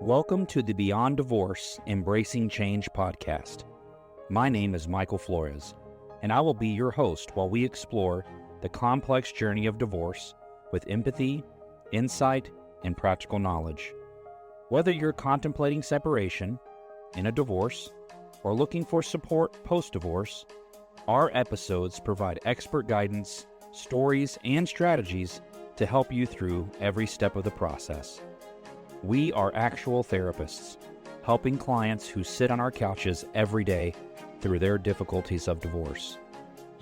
Welcome to the Beyond Divorce, Embracing Change podcast. My name is Michael Flores, and I will be your host while we explore the complex journey of divorce with empathy, insight, and practical knowledge. Whether you're contemplating separation, in a divorce, or looking for support post-divorce, our episodes provide expert guidance, stories, and strategies to help you through every step of the process. We are actual therapists, helping clients who sit on our couches every day through their difficulties of divorce.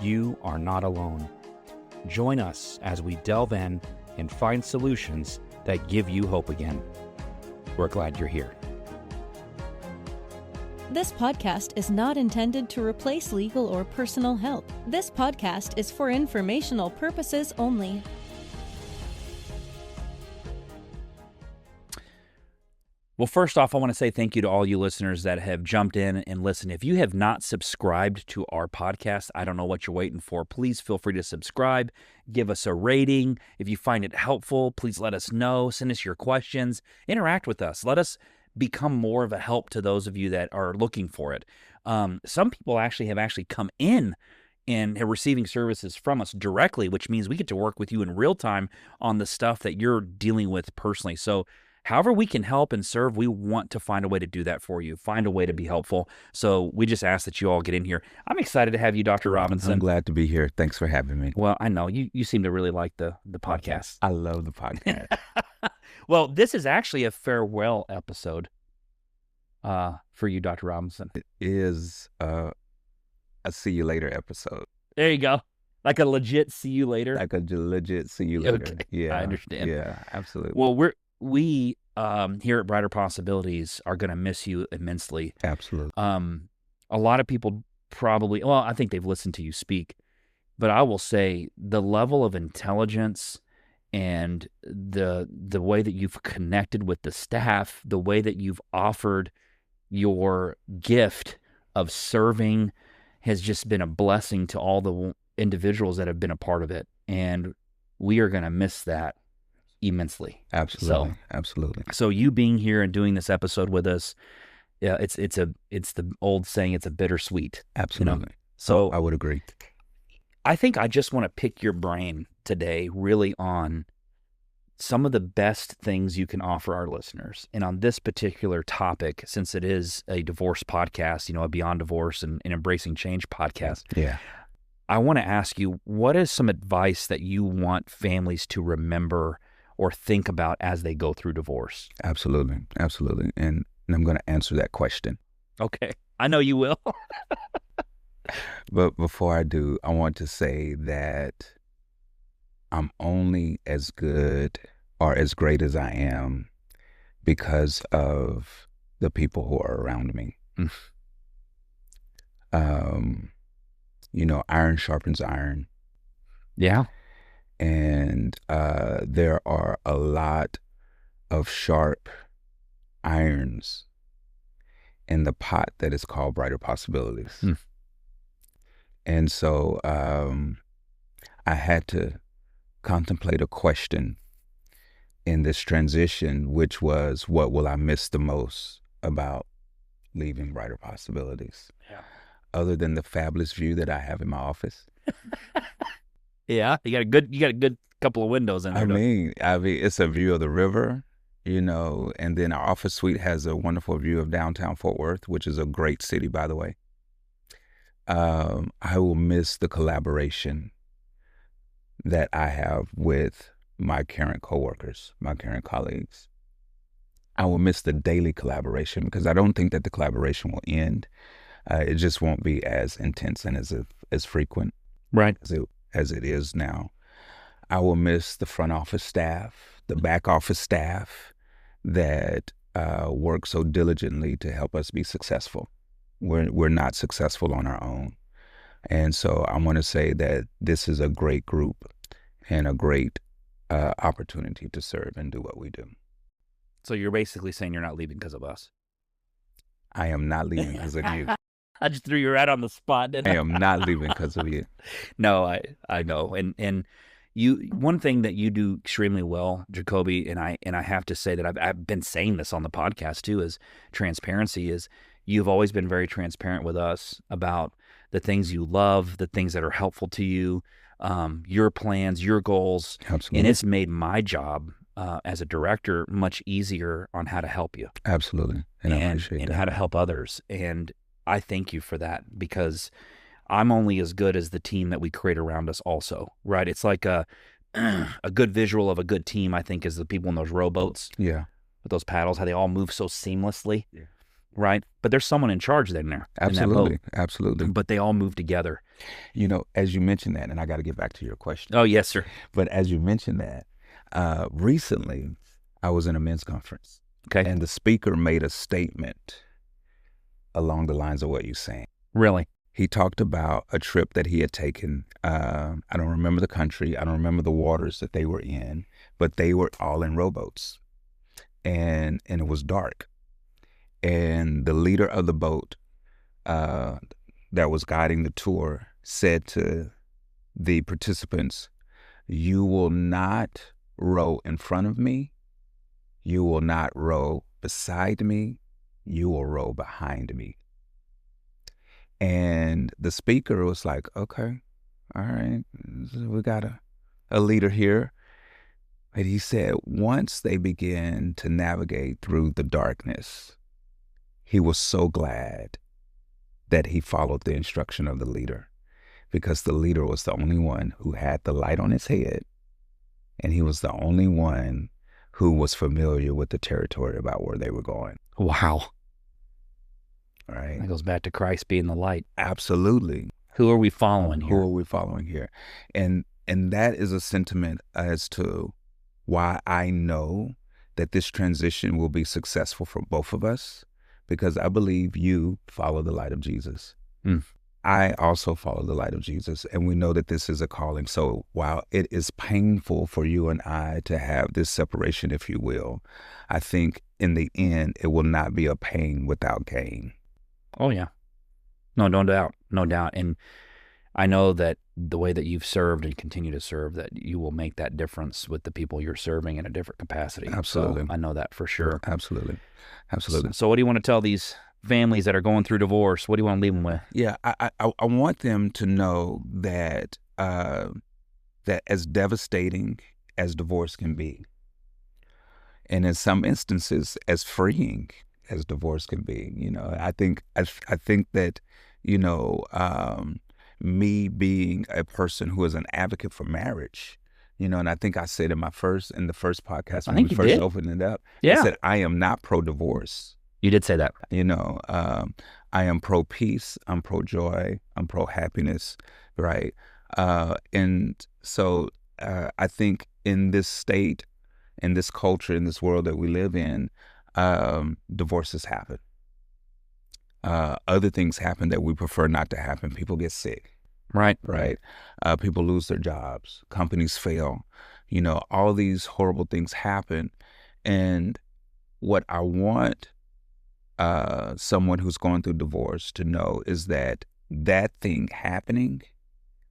You are not alone. Join us as we delve in and find solutions that give you hope again. We're glad you're here. This podcast is not intended to replace legal or personal help. This podcast is for informational purposes only. Well, first off, I want to say thank you to all you listeners that have jumped in and listened. If you have not subscribed to our podcast, I don't know what you're waiting for. Please feel free to subscribe. Give us a rating. If you find it helpful, please let us know. Send us your questions. Interact with us. Let us become more of a help to those of you that are looking for it. Some people have come in and are receiving services from us directly, which means we get to work with you in real time on the stuff that you're dealing with personally. So however we can help and serve, we want to find a way to do that for you, find a way to be helpful. So we just ask that you all get in here. I'm excited to have you, Dr. Robinson. I'm glad to be here. Thanks for having me. Well, I know you seem to really like the podcast. I love the podcast. Well, this is actually a farewell episode for you, Dr. Robinson. It is a see you later episode. There you go. Like a legit see you later? Like a legit see you later. Okay. Yeah. I understand. Yeah, absolutely. Well, we here at Brighter Possibilities are going to miss you immensely. Absolutely. A lot of people probably, well, I think they've listened to you speak, but I will say the level of intelligence and the way that you've connected with the staff, the way that you've offered your gift of serving has just been a blessing to all the individuals that have been a part of it. And we are going to miss that immensely. Absolutely. Absolutely. So you being here and doing this episode with us, yeah, it's the old saying, it's a bittersweet. Absolutely. You know? So I would agree. I think I just want to pick your brain today really on some of the best things you can offer our listeners. And on this particular topic, since it is a divorce podcast, a Beyond Divorce and Embracing Change podcast. Yeah. I want to ask you, what is some advice that you want families to remember or think about as they go through divorce? Absolutely. Absolutely. And I'm going to answer that question. Okay. I know you will. But before I do, I want to say that I'm only as good or as great as I am because of the people who are around me. Iron sharpens iron. Yeah. And there are a lot of sharp irons in the pot that is called Brighter Possibilities. And so I had to contemplate a question in this transition, which was, what will I miss the most about leaving Brighter Possibilities? Yeah. Other than the fabulous view that I have in my office. Yeah, you got a good couple of windows in there. I mean, it's a view of the river, and then our office suite has a wonderful view of downtown Fort Worth, which is a great city, by the way. I will miss the collaboration that I have with my current coworkers, my current colleagues. I will miss the daily collaboration because I don't think that the collaboration will end. It just won't be as intense and as frequent, right, as it is now. I will miss the front office staff, the back office staff that work so diligently to help us be successful. We're not successful on our own. And so I want to say that this is a great group and a great opportunity to serve and do what we do. So you're basically saying you're not leaving because of us. I am not leaving because of you. I just threw you right on the spot, didn't I? I am not leaving because of you. No, I know. And One thing that you do extremely well, Jacobie, and I have to say that I've been saying this on the podcast too, is transparency. Is you've always been very transparent with us about the things you love, the things that are helpful to you, your plans, your goals. Absolutely. And it's made my job as a director much easier on how to help you. Absolutely. And I appreciate that. And how to help others. And I thank you for that, because I'm only as good as the team that we create around us also, right? It's like a good visual of a good team, I think, is the people in those rowboats. Yeah. With those paddles, how they all move so seamlessly. Yeah. Right? But there's someone in charge in there. Absolutely. In that boat. Absolutely. But they all move together. As you mentioned that, and I got to get back to your question. Oh, yes, sir. But as you mentioned that, recently I was in a men's conference. Okay. And the speaker made a statement along the lines of what you're saying. Really? He talked about a trip that he had taken. I don't remember the country. I don't remember the waters that they were in, but they were all in rowboats. And it was dark. And the leader of the boat that was guiding the tour said to the participants, "You will not row in front of me. You will not row beside me. You will row behind me." And the speaker was like, okay, all right, we got a leader here. And he said once they began to navigate through the darkness, he was so glad that he followed the instruction of the leader, because the leader was the only one who had the light on his head, and he was the only one who was familiar with the territory about where they were going. Wow. Right? That goes back to Christ being the light. Absolutely. Who are we following here? Who are we following here? And that is a sentiment as to why I know that this transition will be successful for both of us, because I believe you follow the light of Jesus. Mm. I also follow the light of Jesus, and we know that this is a calling. So while it is painful for you and I to have this separation, if you will, I think in the end, it will not be a pain without gain. Oh, yeah. No doubt. No doubt. And I know that the way that you've served and continue to serve, that you will make that difference with the people you're serving in a different capacity. Absolutely. So I know that for sure. Absolutely. Absolutely. So what do you want to tell these families that are going through divorce? What do you want to leave them with? Yeah, I want them to know that that as devastating as divorce can be, and in some instances as freeing as divorce can be, I think that me being a person who is an advocate for marriage, and I think I said in the first podcast when we first opened it up, I said I am not pro-divorce. You did say that. I am pro-peace, I'm pro-joy, I'm pro-happiness, right? And so I think in this state, in this culture, in this world that we live in, divorces happen. Other things happen that we prefer not to happen. People get sick. Right. People lose their jobs. Companies fail. All these horrible things happen. And what I want someone who's going through divorce to know is that thing happening,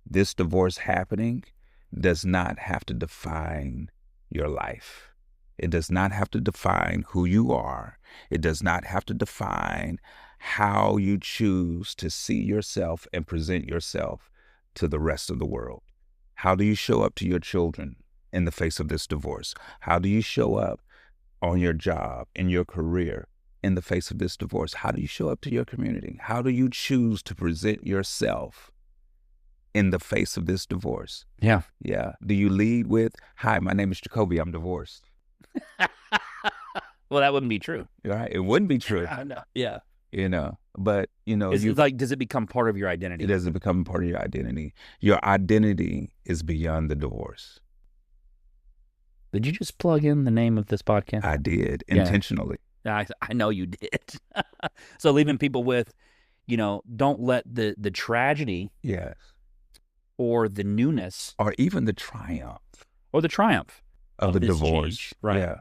this divorce happening, does not have to define your life. It does not have to define who you are. It does not have to define how you choose to see yourself and present yourself to the rest of the world. How do you show up to your children in the face of this divorce? How do you show up on your job, in your career, in the face of this divorce? How do you show up to your community? How do you choose to present yourself in the face of this divorce? Yeah. Do you lead with, "Hi, my name is Jacobie, I'm divorced"? Well, that wouldn't be true. Right? It wouldn't be true. No. Yeah. But does it become part of your identity? It doesn't become part of your identity. Your identity is beyond the divorce. Did you just plug in the name of this podcast? I did, intentionally. I know you did. So leaving people with, don't let the tragedy, yes, or the newness, or even the triumph, of the divorce, change, right? Yeah,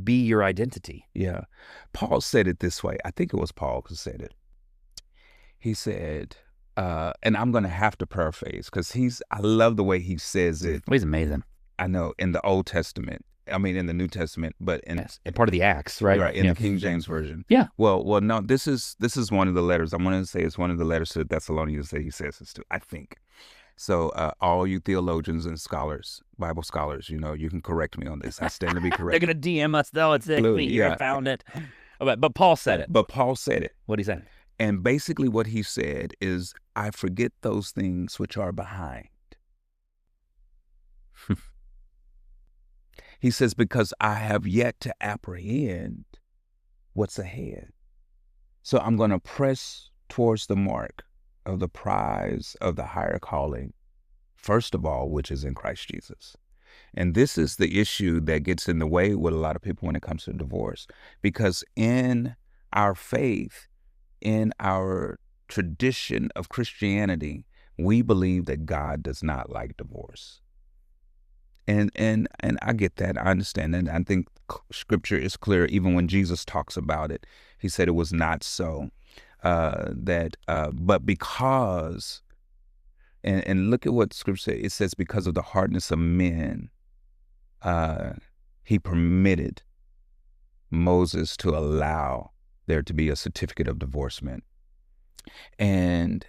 be your identity. Yeah. Paul said it this way. I think it was Paul who said it. He said, and I'm going to have to paraphrase because I love the way he says it. He's amazing. I know in the Old Testament, in the New Testament, but in part of the Acts, right? Right, in the King James Version. Yeah. Well, no, this is one of the letters. I'm going to say it's one of the letters to the Thessalonians that he says this to, I think. So all you theologians and scholars, Bible scholars, you can correct me on this. I stand to be corrected. They're going to DM us, though. It's I found it. But Paul said it. But Paul said it. What he said? And basically what he said is, I forget those things which are behind. He says, because I have yet to apprehend what's ahead. So I'm going to press towards the mark of the prize of the higher calling, first of all, which is in Christ Jesus. And this is the issue that gets in the way with a lot of people when it comes to divorce. Because in our faith, in our tradition of Christianity, we believe that God does not like divorce. And I get that. I understand that. I think Scripture is clear. Even when Jesus talks about it, he said it was not so. But because, and look at what Scripture says. It says, because of the hardness of men, he permitted Moses to allow there to be a certificate of divorcement. And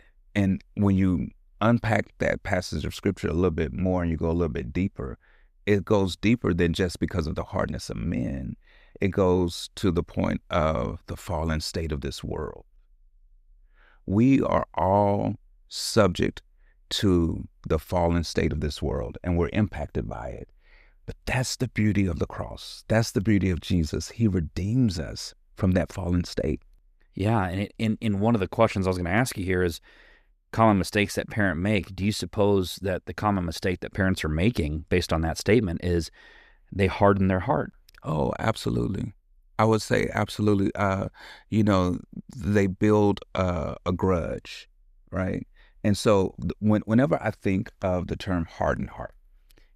when you unpack that passage of Scripture a little bit more and you go a little bit deeper, it goes deeper than just because of the hardness of men. It goes to the point of the fallen state of this world. We are all subject to the fallen state of this world, and we're impacted by it. But that's the beauty of the cross. That's the beauty of Jesus. He redeems us from that fallen state. Yeah, and in one of the questions I was going to ask you here is common mistakes that parents make. Do you suppose that the common mistake that parents are making based on that statement is they harden their heart? Oh, absolutely. I would say absolutely. They build a grudge, right? And so whenever I think of the term hardened heart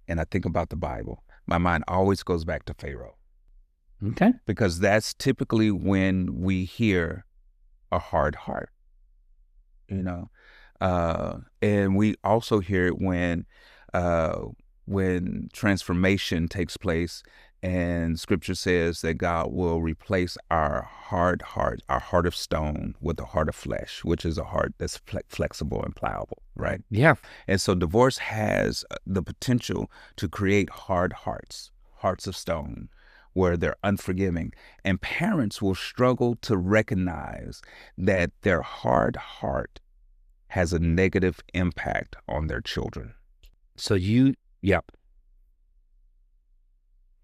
and I think about the Bible, my mind always goes back to Pharaoh. Okay. Because that's typically when we hear a hard heart, and we also hear it when transformation takes place, and Scripture says that God will replace our hard heart, our heart of stone, with a heart of flesh, which is a heart that's flexible and pliable, right? Yeah. And so divorce has the potential to create hard hearts of stone, where they're unforgiving. And parents will struggle to recognize that their hard heart has a negative impact on their children. So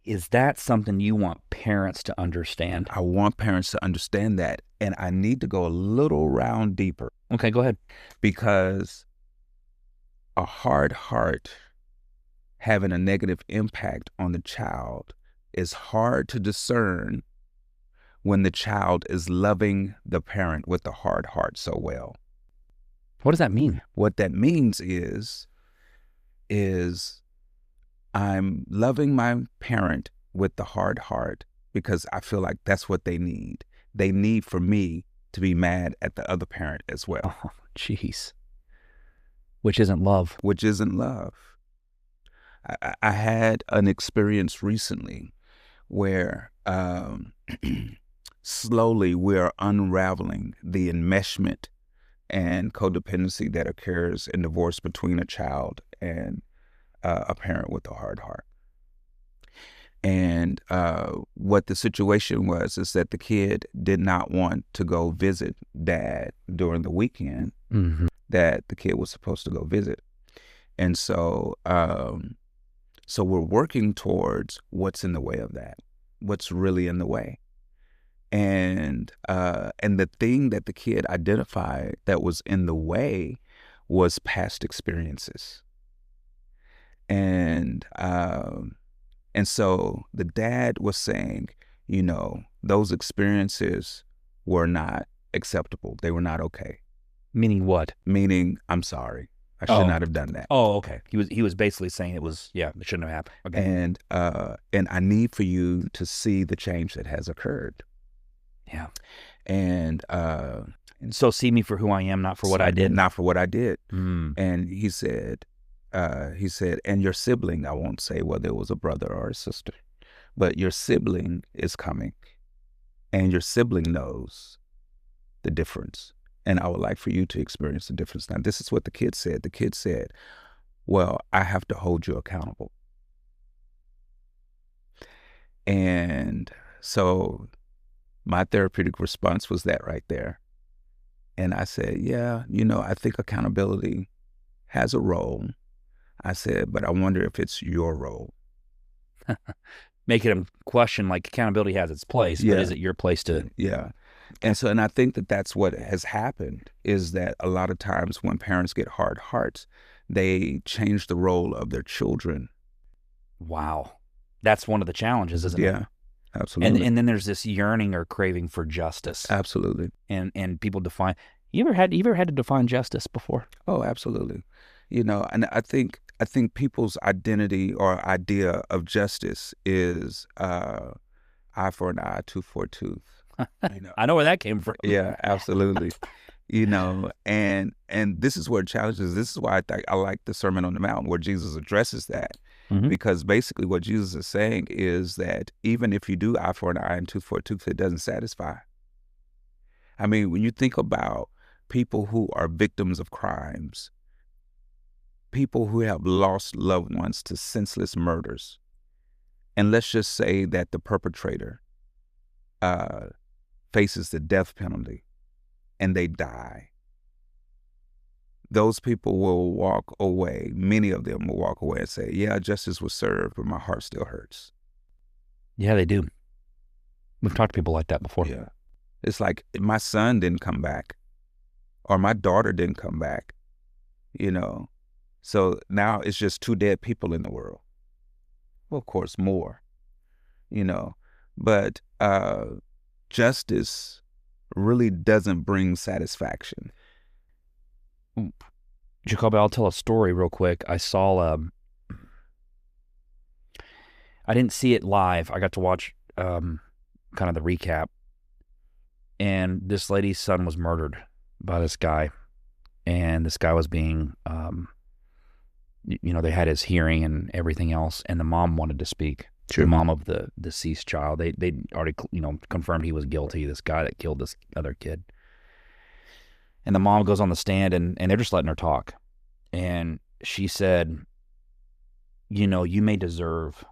is that something you want parents to understand? I want parents to understand that. And I need to go a little round deeper. Okay, go ahead. Because a hard heart having a negative impact on the child is hard to discern when the child is loving the parent with the hard heart so well. What does that mean? What that means is I'm loving my parent with the hard heart because I feel like that's what they need. They need for me to be mad at the other parent as well. Oh, jeez. Which isn't love. Which isn't love. I had an experience recently where slowly we're unraveling the enmeshment and codependency that occurs in divorce between a child and a parent with a hard heart. And what the situation was is that the kid did not want to go visit dad during the weekend that the kid was supposed to go visit. And so so we're working towards what's in the way of that, what's really in the way. And the thing that the kid identified that was in the way was past experiences. And so the dad was saying, those experiences were not acceptable. They were not okay. Meaning what? Meaning, I'm sorry. I should not have done that. Oh, okay. He was basically saying it shouldn't have happened. Okay. And I need for you to see the change that has occurred. Yeah. And So see me for who I am, not for what I did. Not for what I did. Mm. And he said, and your sibling, I won't say whether it was a brother or a sister, but your sibling is coming, and your sibling knows the difference. And I would like for you to experience the difference. Now, this is what the kid said. The kid said, well, I have to hold you accountable. And so my therapeutic response was that right there. And I said, yeah, I think accountability has a role. I said, but I wonder if it's your role. Making him question, like, accountability has its place, but is it your place to... Yeah. And I think that that's what has happened, is that a lot of times when parents get hard hearts, they change the role of their children. Wow. That's one of the challenges, isn't it? Yeah, absolutely. And then there's this yearning or craving for justice. Absolutely. And people define... You ever had to define justice before? Oh, absolutely. And I think people's identity or idea of justice is eye for an eye, tooth for a tooth. I know where that came from. Yeah, absolutely. And this is where it challenges. This is why I like the Sermon on the Mount, where Jesus addresses that. Mm-hmm. Because basically what Jesus is saying is that even if you do eye for an eye and tooth for a tooth, it doesn't satisfy. I mean, when you think about people who are victims of crimes, people who have lost loved ones to senseless murders, and let's just say that the perpetrator faces the death penalty and they die, those people will walk away, many of them will walk away and say, yeah, justice was served, but my heart still hurts. Yeah, they do. We've talked to people like that before. Yeah. It's like, my son didn't come back, or my daughter didn't come back, So now it's just 2 dead people in the world. Well, of course, more, but justice really doesn't bring satisfaction. Jacobie, I'll tell a story real quick. I saw, I didn't see it live. I got to watch kind of the recap. And this lady's son was murdered by this guy. And this guy was being, they had his hearing and everything else. And the mom wanted to speak. Sure. The mom of the deceased child. They already, confirmed he was guilty, this guy that killed this other kid. And the mom goes on the stand, and they're just letting her talk. And she said, you may deserve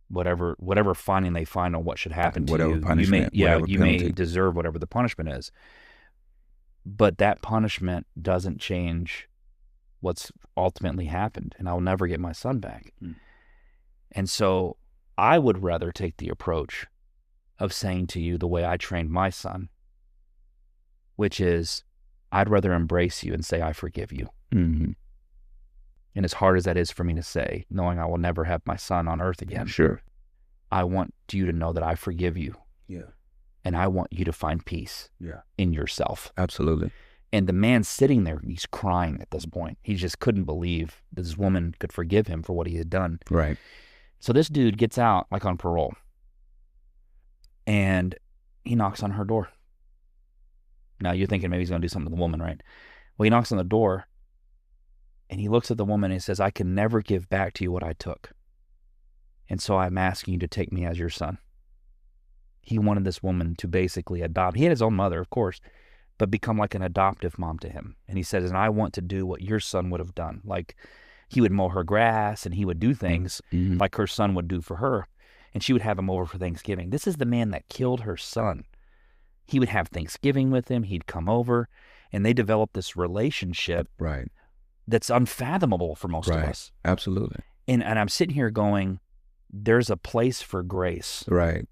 whatever finding they find on what should happen to you. Punishment, you may deserve whatever the punishment is. But that punishment doesn't change what's ultimately happened, and I'll never get my son back. Mm. And so I would rather take the approach of saying to you the way I trained my son, which is, I'd rather embrace you and say, I forgive you. Mm-hmm. And as hard as that is for me to say, knowing I will never have my son on earth again, sure, I want you to know that I forgive you. Yeah. And I want you to find peace in yourself. Absolutely. And the man sitting there, he's crying at this point. He just couldn't believe that this woman could forgive him for what he had done. Right. So this dude gets out, like on parole, and he knocks on her door. Now you're thinking maybe he's going to do something to the woman, right? Well, he knocks on the door, and he looks at the woman and he says, I can never give back to you what I took. And so I'm asking you to take me as your son. He wanted this woman to basically adopt. He had his own mother, of course, but become like an adoptive mom to him. And he says, and I want to do what your son would have done. Like, he would mow her grass and he would do things like her son would do for her. And she would have him over for Thanksgiving. This is the man that killed her son. He would have Thanksgiving with him. He'd come over, and they developed this relationship that's unfathomable for most of us. Absolutely. And I'm sitting here going, there's a place for grace. Right.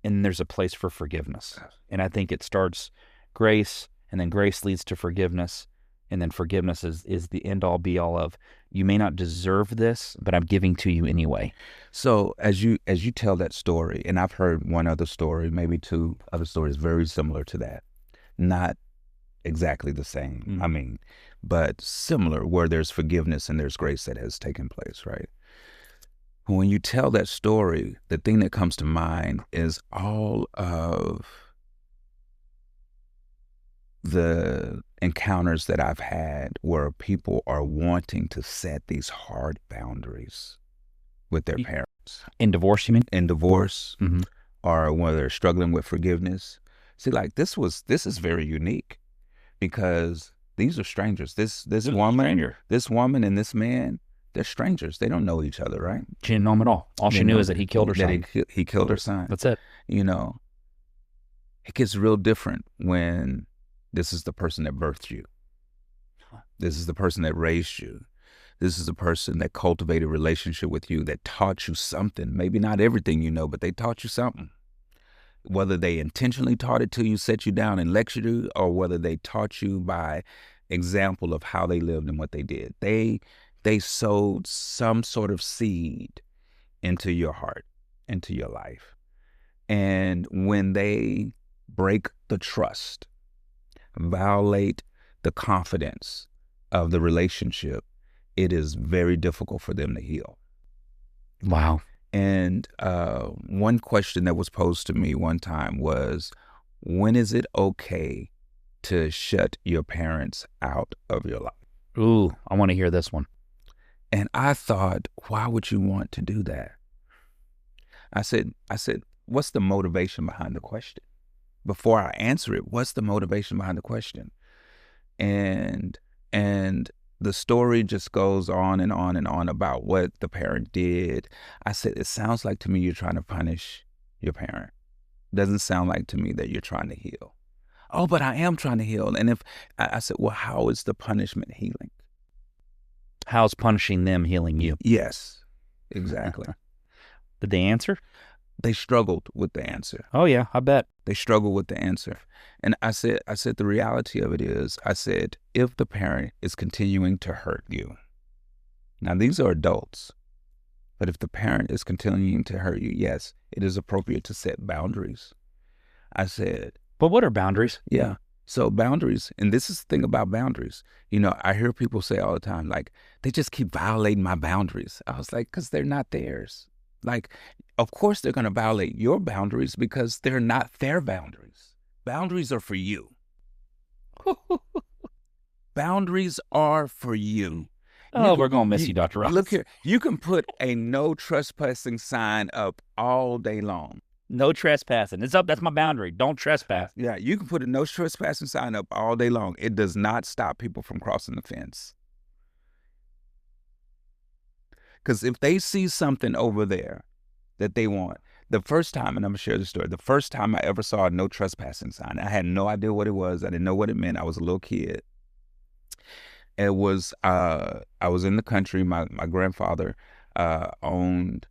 And there's a place for forgiveness. And I think it starts grace, and then grace leads to forgiveness. And then forgiveness is the end-all, be-all of, you may not deserve this, but I'm giving to you anyway. So as you tell that story, and I've heard one other story, maybe 2 other stories very similar to that, not exactly the same, but similar, where there's forgiveness and there's grace that has taken place, right? When you tell that story, the thing that comes to mind is all of the encounters that I've had where people are wanting to set these hard boundaries with their parents. In divorce, you mean? In divorce, Mm-hmm. or when they're struggling with forgiveness. See, like this is very unique because these are strangers. This woman and this man, they're strangers. They don't know each other, right? She didn't know him at all. All she knew is that he killed her son. He killed her son. That's it. You know, it gets real different when this is the person that birthed you. This is the person that raised you. This is the person that cultivated a relationship with you, that taught you something. Maybe not everything you know, but they taught you something. Whether they intentionally taught it to you, set you down and lectured you, or whether they taught you by example of how they lived and what they did. They sowed some sort of seed into your heart, into your life. And when they break the trust, violate the confidence of the relationship, it is very difficult for them to heal. Wow. And one question that was posed to me one time was, when is it okay to shut your parents out of your life? Ooh, I want to hear this one. And I thought, why would you want to do that? I said, what's the motivation behind the question? Before I answer it, what's the motivation behind the question? And the story just goes on and on and on about what the parent did. I said, it sounds like to me you're trying to punish your parent. Doesn't sound like to me that you're trying to heal. Oh, but I am trying to heal. And I said, well, how is the punishment healing? How's punishing them healing you? Yes, exactly. Did they answer? They struggled with the answer. Oh yeah, I bet. They struggled with the answer. And I said, the reality of it is, I said, if the parent is continuing to hurt you, now these are adults, but if the parent is continuing to hurt you, yes, it is appropriate to set boundaries. I said. But what are boundaries? Yeah. So boundaries, and this is the thing about boundaries. You know, I hear people say all the time, like, they just keep violating my boundaries. I was like, because they're not theirs. Like, of course they're going to violate your boundaries because they're not their boundaries. Boundaries are for you. Boundaries are for you. Oh, we're going to miss you, Dr. Ross. Look here. You can put a no trespassing sign up all day long. No trespassing. It's up. That's my boundary. Don't trespass. Yeah, you can put a no trespassing sign up all day long. It does not stop people from crossing the fence. Because if they see something over there that they want, the first time, and I'm going to share the story, the first time I ever saw a no trespassing sign, I had no idea what it was. I didn't know what it meant. I was a little kid. It was, I was in the country. My grandfather owned,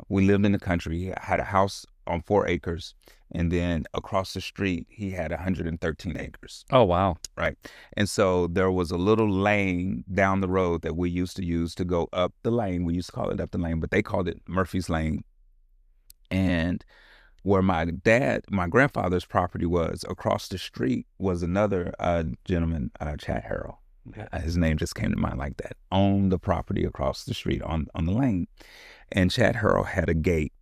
we lived in the country. He had a house on 4 acres. And then across the street, he had 113 acres. Oh, wow. Right. And so there was a little lane down the road that we used to use to go up the lane. We used to call it up the lane, but they called it Murphy's Lane. And where my grandfather's property was, across the street was another gentleman, Chad Harrell. His name just came to mind like that, owned the property across the street on the lane. And Chad Harrell had a gate.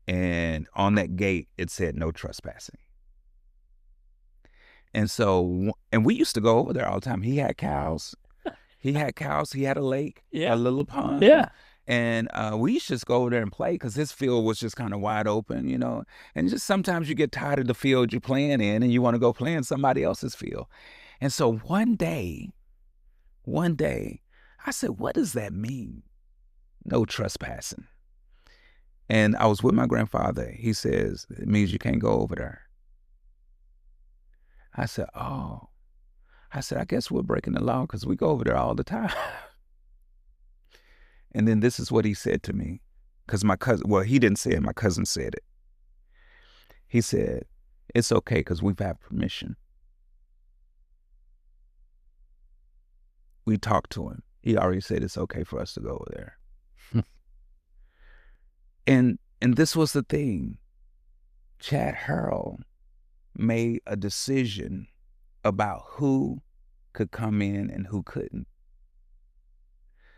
And on that gate, it said no trespassing. And so, and we used to go over there all the time. He had cows. He had a lake, a little pond. Yeah. And we used to just go over there and play because his field was just kind of wide open, you know. And just sometimes you get tired of the field you're playing in and you want to go play in somebody else's field. And so one day, I said, what does that mean? No trespassing. And I was with my grandfather. He says, it means you can't go over there. I said, oh. I said, I guess we're breaking the law because we go over there all the time. And then this is what he said to me. Because my cousin, well, he didn't say it. My cousin said it. He said, it's okay because we've had permission. We talked to him. He already said it's okay for us to go over there. And this was the thing. Chad Harrell made a decision about who could come in and who couldn't.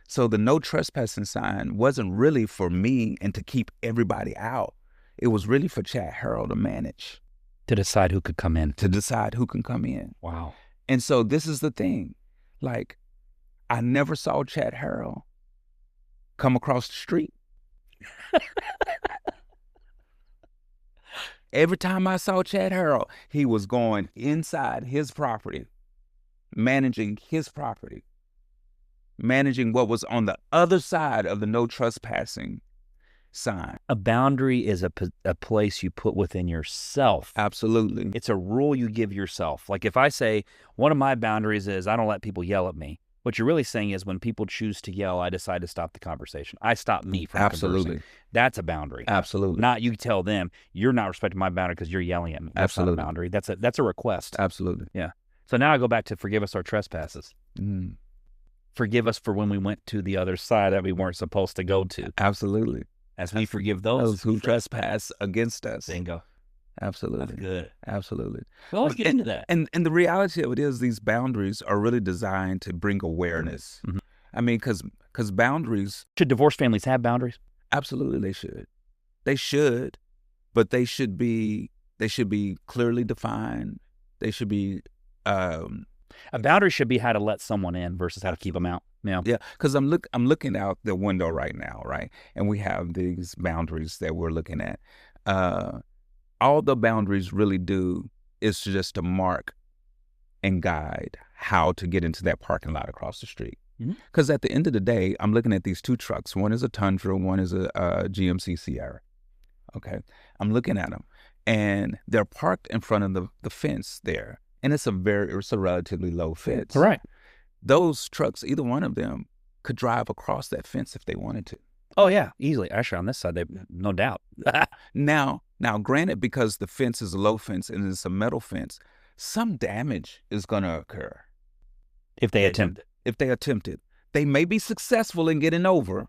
So the no trespassing sign wasn't really for me and to keep everybody out. It was really for Chad Harrell to manage. To decide who could come in. To decide who can come in. Wow. And so this is the thing. Like, I never saw Chad Harrell come across the street. Every time I saw Chad Harrell, he was going inside his property, managing his property, managing what was on the other side of the no trespassing sign. A boundary is a place you put within yourself. Absolutely. It's a rule you give yourself. Like if I say one of my boundaries is I don't let people yell at me, what you're really saying is when people choose to yell, I decide to stop the conversation. I stop me from conversing. That's a boundary. Absolutely. Not you tell them you're not respecting my boundary because you're yelling at me. That's Absolutely. not a boundary. That's a request. Absolutely. Yeah. So now I go back to forgive us our trespasses. Mm. Forgive us for when we went to the other side that we weren't supposed to go to. Absolutely. As we forgive those who trespass against us. Bingo. Absolutely. That's good. Absolutely. Well, let's get into that. And the reality of it is these boundaries are really designed to bring awareness. Mm-hmm. I mean, because boundaries... Should divorced families have boundaries? Absolutely they should. They should, but they should be clearly defined. They should be... a boundary should be how to let someone in versus how to keep them out. Yeah. Yeah, because I'm looking out the window right now, right? And we have these boundaries that we're looking at. All the boundaries really do is just to mark and guide how to get into that parking lot across the street. Because at the end of the day, I'm looking at these two trucks. One is a Tundra, one is a GMC Sierra. Okay, I'm looking at them, and they're parked in front of the fence there, and it's a relatively low fence. Right. Those trucks, either one of them, could drive across that fence if they wanted to. Oh yeah, easily. Actually, on this side, they no doubt. Now, granted, because the fence is a low fence and it's a metal fence, some damage is going to occur if they attempt it. If they attempt it, they may be successful in getting over,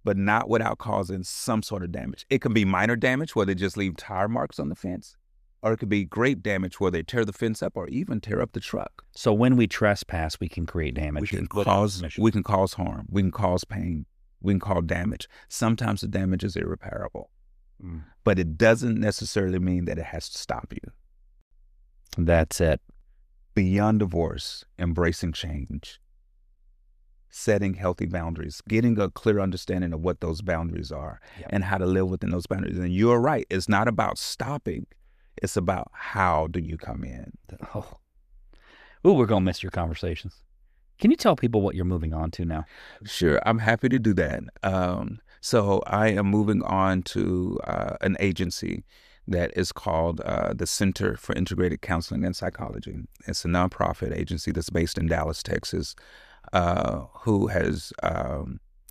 but not without causing some sort of damage. It can be minor damage where they just leave tire marks on the fence, or it could be great damage where they tear the fence up or even tear up the truck. So when we trespass, we can create damage. We can cause harm. We can cause pain. We can cause damage. Sometimes the damage is irreparable, but it doesn't necessarily mean that it has to stop you. That's it. Beyond divorce, embracing change, setting healthy boundaries, getting a clear understanding of what those boundaries are and how to live within those boundaries. And you're right. It's not about stopping. It's about how do you come in. Oh, we're going to miss your conversations. Can you tell people what you're moving on to now? Sure. I'm happy to do that. So I am moving on to an agency that is called the Center for Integrated Counseling and Psychology. It's a nonprofit agency that's based in Dallas, Texas, who has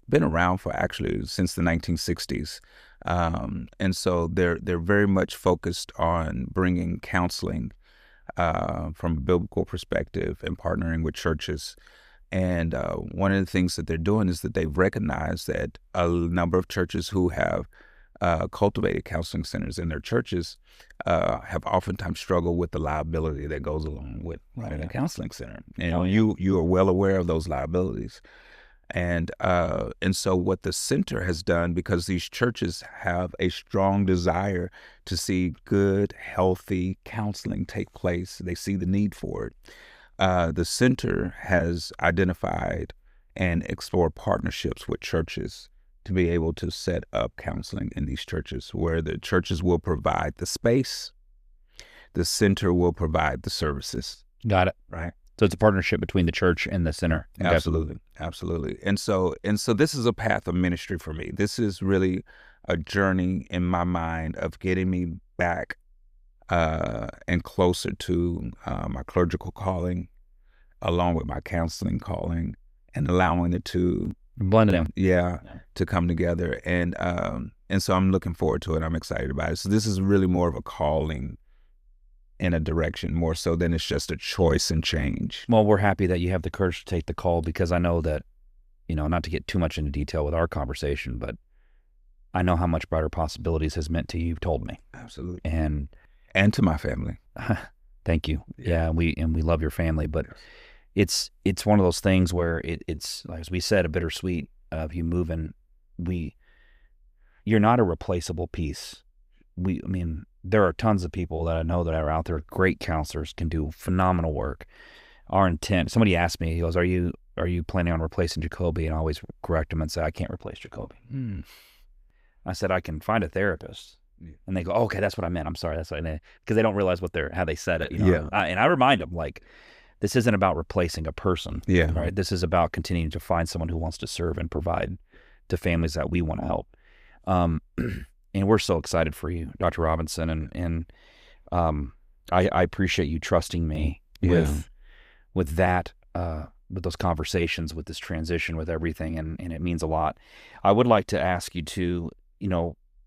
been around for actually since the 1960s. And so they're very much focused on bringing counseling from a biblical perspective and partnering with churches. And one of the things that they're doing is that they've recognized that a number of churches who have cultivated counseling centers in their churches have oftentimes struggled with the liability that goes along with running a counseling center. And you are well aware of those liabilities. And so what the center has done, because these churches have a strong desire to see good, healthy counseling take place, they see the need for it. The center has identified and explored partnerships with churches to be able to set up counseling in these churches, where the churches will provide the space, the center will provide the services. Got it. Right. So it's a partnership between the church and the center. Absolutely. Absolutely. And so this is a path of ministry for me. This is really a journey in my mind of getting me back and closer to my clerical calling, along with my counseling calling, and allowing it to blend them. To come together. And so I'm looking forward to it. I'm excited about it. So this is really more of a calling in a direction, more so than it's just a choice and change. Well, we're happy that you have the courage to take the call, because I know that, not to get too much into detail with our conversation, but I know how much Brighter Possibilities has meant to you. You've told me. Absolutely. And to my family. Thank you. Yeah, we love your family, but it's one of those things where it's like, as we said, a bittersweet of you moving. You're not a replaceable piece I mean, there are tons of people that I know that are out there, great counselors, can do phenomenal work. Our intent, somebody asked me, he goes, are you planning on replacing Jacobie? And I always correct him and say, I can't replace Jacobie. I said, I can find a therapist. And they go, okay, that's what I meant. I'm sorry. That's what I meant. Because they don't realize how they said it. You know? Yeah. And I remind them, like, this isn't about replacing a person. Yeah. Right. This is about continuing to find someone who wants to serve and provide to families that we want to help. And we're so excited for you, Dr. Robinson. And I appreciate you trusting me with that, with those conversations, with this transition, with everything. And it means a lot. I would like to ask you to,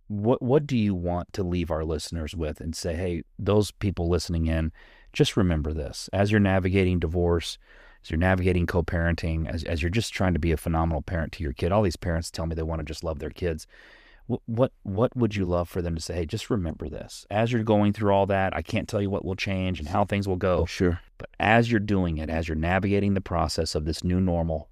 what do you want to leave our listeners with and say, hey, those people listening in, just remember this. As you're navigating divorce, as you're navigating co-parenting, as you're just trying to be a phenomenal parent to your kid, all these parents tell me they want to just love their kids. What would you love for them to say, hey, just remember this. As you're going through all that, I can't tell you what will change and how things will go. Sure. But as you're doing it, as you're navigating the process of this new normal,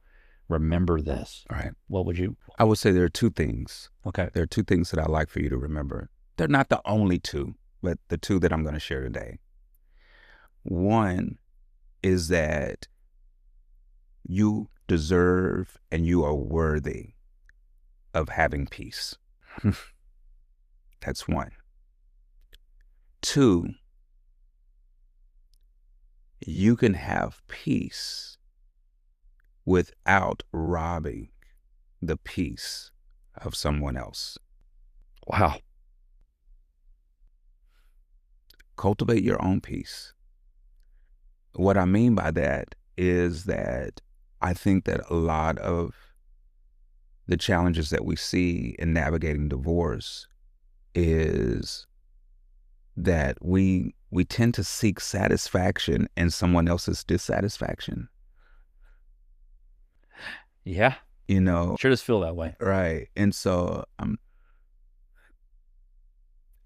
remember this. All right. What would you? I would say there are two things. Okay. There are two things that I'd like for you to remember. They're not the only two, but the two that I'm going to share today. One is that you deserve and you are worthy of having peace. That's one. Two, you can have peace without robbing the peace of someone else. Wow. Cultivate your own peace. What I mean by that is that I think that a lot of the challenges that we see in navigating divorce is that we tend to seek satisfaction in someone else's dissatisfaction. Yeah. Sure does feel that way. Right. And so,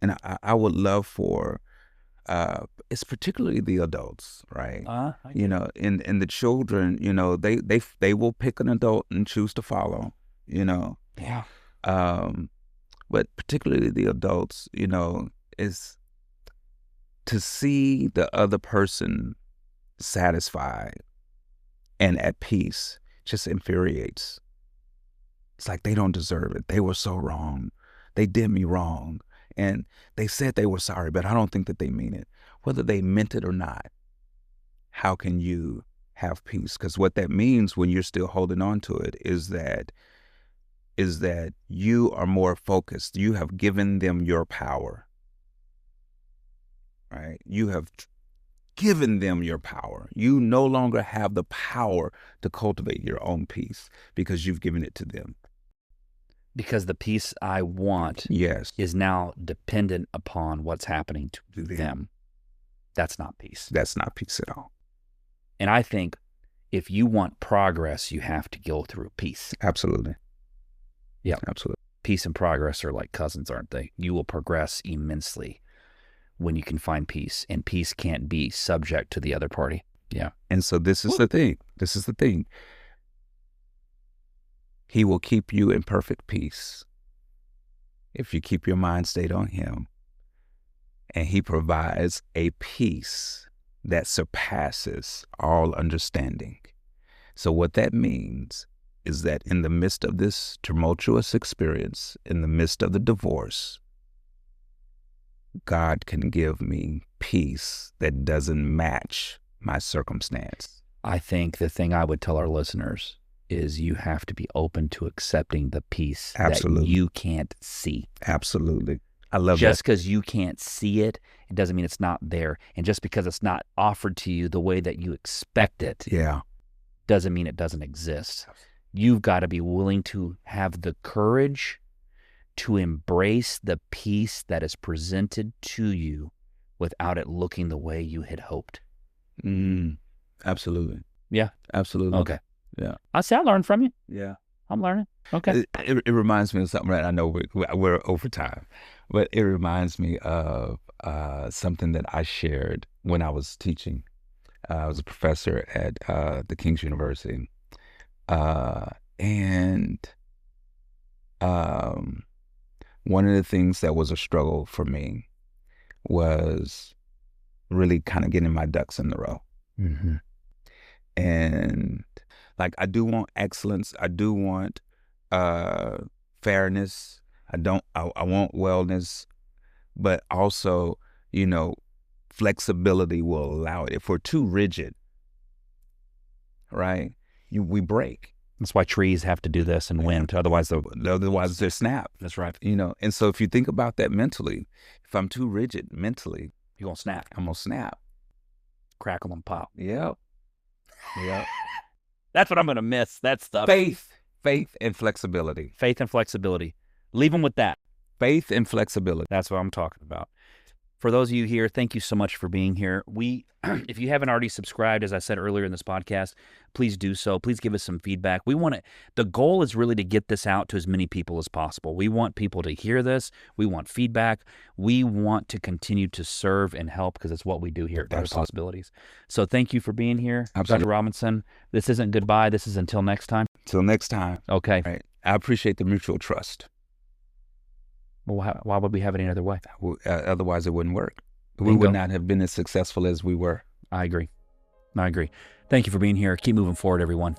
and I would love for, it's particularly the adults, right? And the children, they will pick an adult and choose to follow, Yeah. But particularly the adults, is to see the other person satisfied and at peace just infuriates. It's like they don't deserve it. They were so wrong. They did me wrong. And they said they were sorry, but I don't think that they mean it. Whether they meant it or not, how can you have peace? Because what that means when you're still holding on to it is that you are more focused. You have given them your power, right? You have given them your power. You no longer have the power to cultivate your own peace because you've given it to them. Because the peace I want is now dependent upon what's happening to them. That's not peace. That's not peace at all. And I think if you want progress, you have to go through peace. Absolutely. Yeah. Absolutely. Peace and progress are like cousins, aren't they? You will progress immensely when you can find peace, and peace can't be subject to the other party. Yeah. And so this is the thing. He will keep you in perfect peace if you keep your mind stayed on him. And he provides a peace that surpasses all understanding. So what that means is that in the midst of this tumultuous experience, in the midst of the divorce, God can give me peace that doesn't match my circumstance. I think the thing I would tell our listeners is you have to be open to accepting the peace that you can't see. Absolutely. I love that. Just because you can't see it, it doesn't mean it's not there. And just because it's not offered to you the way that you expect it, doesn't mean it doesn't exist. You've got to be willing to have the courage to embrace the peace that is presented to you without it looking the way you had hoped. Absolutely. Yeah. Absolutely. Okay. Yeah. I say I learned from you. Yeah. I'm learning. Okay. It reminds me of something, right? I know we're over time, but it reminds me of something that I shared when I was teaching. I was a professor at the King's University. And one of the things that was a struggle for me was really kind of getting my ducks in the row. Mm-hmm. And like, I do want excellence. I do want fairness. I want wellness, but also, flexibility will allow it. If we're too rigid, right, we break. That's why trees have to do this and wind. Otherwise they snap. That's right. And so if you think about that mentally, if I'm too rigid mentally, You're going to snap. I'm going to snap. Crackle and pop. Yep. That's what I'm going to miss. That stuff. Faith and flexibility. Faith and flexibility. Leave them with that. Faith and flexibility. That's what I'm talking about. For those of you here, thank you so much for being here. If you haven't already subscribed, as I said earlier in this podcast, please do so. Please give us some feedback. The goal is really to get this out to as many people as possible. We want people to hear this. We want feedback. We want to continue to serve and help because it's what we do here at Brighter Possibilities. So thank you for being here, Absolutely. Dr. Robinson. This isn't goodbye. This is until next time. Till next time. Okay. Right. I appreciate the mutual trust. Well, why would we have it any other way? Otherwise, it wouldn't work. Bingo. We would not have been as successful as we were. I agree. Thank you for being here. Keep moving forward, everyone.